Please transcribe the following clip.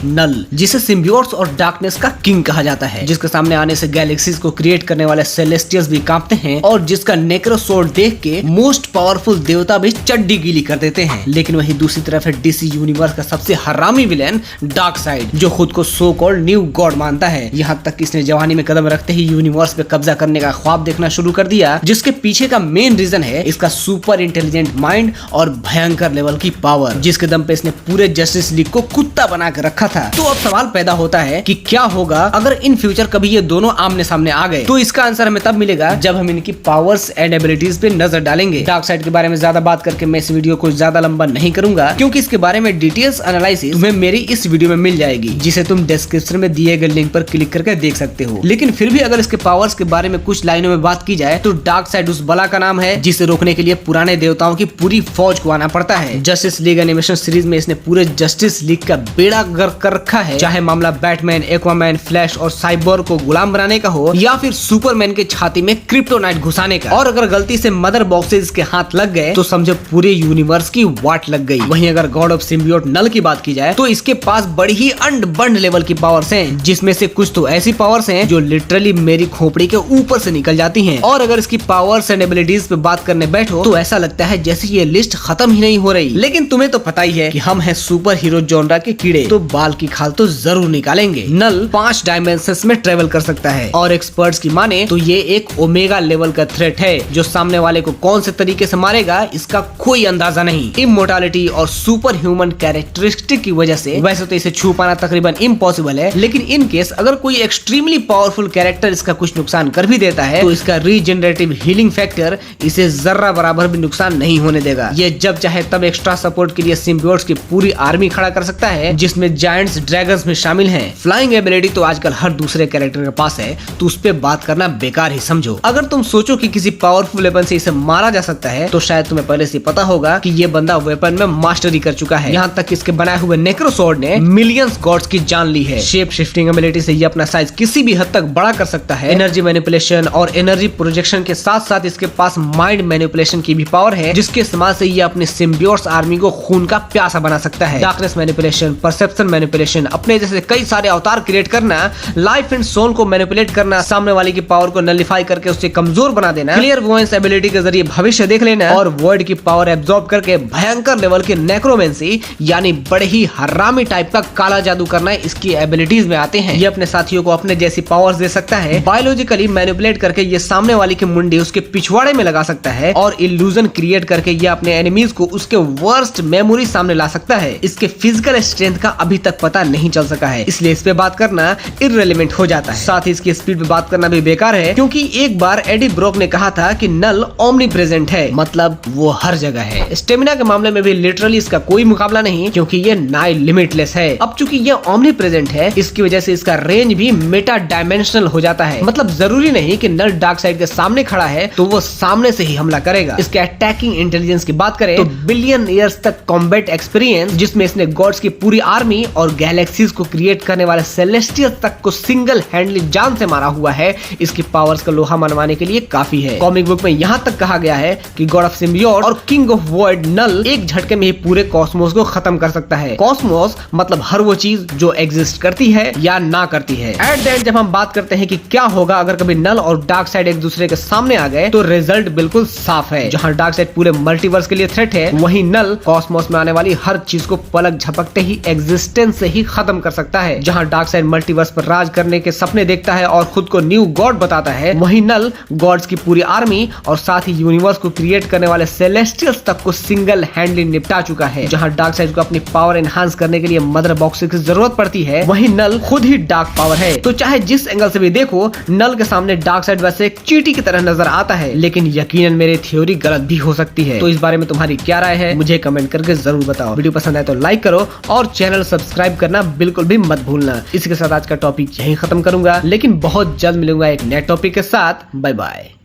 नल, जिसे सिम्बियोट्स और डार्कनेस का किंग कहा जाता है, जिसके सामने आने से गैलेक्सीज को क्रिएट करने वाले सेलेस्टियल्स भी कांपते हैं और जिसका नेक्रोसोर्ड देख के मोस्ट पावरफुल देवता भी चड्डी गीली कर देते हैं। लेकिन वहीं दूसरी तरफ है डीसी यूनिवर्स का सबसे हरामी विलेन डार्कसाइड, जो खुद को सो कॉल्ड न्यू गॉड मानता है। यहाँ तक कि इसने जवानी में कदम रखते ही यूनिवर्स पे कब्जा करने का ख्वाब देखना शुरू कर दिया, जिसके पीछे का मेन रीजन है इसका सुपर इंटेलिजेंट माइंड और भयंकर लेवल की पावर, जिसके दम पे इसने पूरे जस्टिस लीग को कुत्ता बना कर रखा था। तो अब सवाल पैदा होता है कि क्या होगा अगर इन फ्यूचर कभी ये दोनों आमने सामने आ गए। तो इसका आंसर हमें तब मिलेगा जब हम इनकी पावर्स एंड एबिलिटीज पे नजर डालेंगे। डार्कसाइड के बारे में ज्यादा बात करके मैं इस वीडियो को ज्यादा लंबा नहीं करूंगा, क्योंकि इसके बारे में डिटेल्स एनालिसिस तुम्हें मेरी इस वीडियो में मिल जाएगी, जिसे तुम डिस्क्रिप्शन में दिए गए लिंक पर क्लिक करके देख सकते हो। लेकिन फिर भी अगर इसके पावर्स के बारे में कुछ लाइनों में बात की जाए तो डार्कसाइड उस बला का नाम है जिसे रोकने के लिए पुराने देवताओं की पूरी फौज को आना पड़ता है। जस्टिस लीग एनिमेशन सीरीज में इसने पूरे जस्टिस लीग का बेड़ा गर्क कर रखा है, चाहे मामला बैटमैन, एक्वामैन, फ्लैश और साइबोर्ग को गुलाम बनाने का हो या फिर सुपरमैन के छाती में क्रिप्टोनाइट घुसाने का। और अगर गलती से मदर बॉक्सेस के हाथ लग गए तो समझो पूरे यूनिवर्स की वाट लग गई। वहीं अगर गॉड ऑफ सिम्बियोट नल की बात की जाए तो इसके पास बड़ी ही अनबंड लेवल की पावर्स हैं, जिसमें से कुछ तो ऐसी पावर्स हैं जो लिटरली मेरी खोपड़ी के ऊपर से निकल जाती हैं। और अगर इसकी पावर्स एंड एबिलिटीज पे बात करने बैठो तो ऐसा लगता है जैसे ये लिस्ट खत्म ही नहीं हो रही। लेकिन तुम्हें तो पता ही है कि हम हैं सुपर हीरो जॉनरा के कीड़े, तो बाल की खाल तो जरूर निकालेंगे। नल 5 डायमेंशंस में ट्रेवल कर सकता है और एक्सपर्ट्स की माने तो ये एक ओमेगा लेवल का थ्रेट है, जो सामने वाले को कौन से तरीके से मारेगा इसका कोई अंदाजा नहीं। इमोर्टैलिटी और सुपर ह्यूमन कैरेक्टरिस्टिक की वजह से वैसे तो इसे छू पाना तकरीबन इम्पॉसिबल है, लेकिन इन केस अगर कोई एक्सट्रीमली पावरफुल कैरेक्टर इसका कुछ नुकसान कर भी देता है तो इसका रीजनरेटिव हीलिंग फैक्टर इसे जर्रा बराबर भी नुकसान नहीं होने देगा। ये जब चाहे तब एक्स्ट्रा सपोर्ट के लिए सिम्बियोट्स की पूरी आर्मी खड़ा कर सकता है, जिसमें जायंट्स, ड्रैगन्स भी शामिल हैं। फ्लाइंग एबिलिटी तो आजकल हर दूसरे कैरेक्टर के पास है, तो उस पे बात करना बेकार ही समझो। अगर तुम सोचो कि किसी पावरफुल वेपन से इसे मारा जा सकता है तो शायद तुम्हें पहले से पता होगा कि ये बंदा वेपन में मास्टरी कर चुका है। यहाँ तक इसके बनाए हुए नेक्रोसोर्ड ने मिलियंस गॉड्स की जान ली है। शेप शिफ्टिंग एबिलिटी से ये अपना साइज किसी भी हद तक बड़ा कर सकता है। एनर्जी मैनिपुलेशन और एनर्जी प्रोजेक्शन के साथ साथ इसके पास माइंड मैनिपुलेशन की भी पावर है, जिसके इस्तेमाल से ये अपने सिम्बियोट्स आर्मी को खून का प्यासा बना सकता है। डार्कनेस मैनिपुलेशन, परसेप्शन मैनिपुलेशन, अपने जैसे कई सारे अवतार क्रिएट करना, लाइफ एंड सोल को मैनिपुलेट करना, सामने वाले की पावर को नलिफाई करके उससे कमजोर बना देना, क्लियर वॉइस एबिलिटी के जरिए भविष्य देख लेना और वर्ड की पावर एब्जॉर्ब करके भयंकर लेवल के नेक्रोमेंसी यानी बड़े ही हरामी टाइप का काला जादू करना इसकी एबिलिटीज में आते हैं। ये अपने साथियों को अपने जैसी पावर्स दे सकता है। बायोलॉजिकली मैनिपुलेट करके ये सामने वाले की मुंडी उसके पिछवाड़े में लगा सकता है और इल्यूजन क्रिएट करके ये अपने एनिमीज को उसके वर्स्ट मेमोरी सामने ला सकता है। इसके फिजिकल स्ट्रेंथ का अभी तक पता नहीं चल सका है, इसलिए इस पे बात करना इररिलेवेंट हो जाता है। साथ ही इसकी स्पीड पे बात करना भी बेकार है, क्योंकि एक बार एडी ब्रोक ने कहा था कि नल ओमनी प्रेजेंट है, मतलब वो हर जगह है। स्टेमिना के मामले में भी लिटरली इसका कोई मुकाबला नहीं, क्योंकि ये नाई लिमिटलेस है। अब चूंकि ये ओमनी प्रेजेंट है, इसकी वजह से इसका रेंज भी मेटा डायमेंशनल हो जाता है। मतलब जरूरी नहीं कि नल डार्कसाइड के सामने खड़ा है तो वो सामने से ही हमला करेगा। इसके अटैकिंग इंटेलिजेंस की बात करें तो बिलियन ईयर्स तक कॉम्बैट एक्सपीरियंस, जिसमें इसने गॉड्स की पूरी आर्मी और गैलेक्सीज को क्रिएट करने वाले सेलेस्टियल्स तक को सिंगल हैंडली जान से मारा हुआ है, इसकी पावर्स का लोहा मनवाने के लिए काफी है। कॉमिक बुक में यहाँ तक कहा गया है कि गॉड ऑफ सिम्बियोट और किंग ऑफ वॉइड नल एक झटके में ही पूरे कॉस्मोस को खत्म कर सकता है। कॉस्मोस मतलब हर वो चीज जो एग्जिस्ट करती है या ना करती है। एट द एंड जब हम बात करते हैं कि क्या होगा अगर कभी नल और डार्कसाइड एक दूसरे के सामने आ गए, तो रिजल्ट बिल्कुल साफ है। जहाँ डार्कसाइड पूरे मल्टीवर्स के लिए थ्रेट है, वहीं नल कॉस्मोस में आने वाली हर चीज को पलक झपकते ही एग्जिस्टेंस से ही खत्म कर सकता है। जहाँ डार्कसाइड मल्टीवर्स पर राज करने के सपने देखता है और खुद को न्यू गॉड बताता है, वहीं नल गॉड्स की पूरी आर्मी और साथ ही यूनिवर्स को क्रिएट करने वाले सेलेस्टियल्स तक को सिंगल हैंडली निपटा चुका है। जहाँ डार्कसाइड को अपनी पावर एनहांस करने के लिए मदर बॉक्स की जरूरत पड़ती है, वहीं नल खुद ही डार्क पावर है। तो चाहे जिस एंगल से भी देखो, नल के सामने डार्कसाइड वैसे एक चींटी की तरह नजर आता है, लेकिन यकीनन मेरी थ्योरी गलत भी हो सकती है। तो इस बारे में तुम्हारी क्या राय है मुझे कमेंट करके जरूर बताओ। वीडियो पसंद आए तो लाइक करो और चैनल सब्सक्राइब करना बिल्कुल भी मत भूलना। इसी के साथ आज का टॉपिक यहीं खत्म करूंगा, लेकिन बहुत जल्द मिलूंगा एक नए टॉपिक के साथ। Bye bye.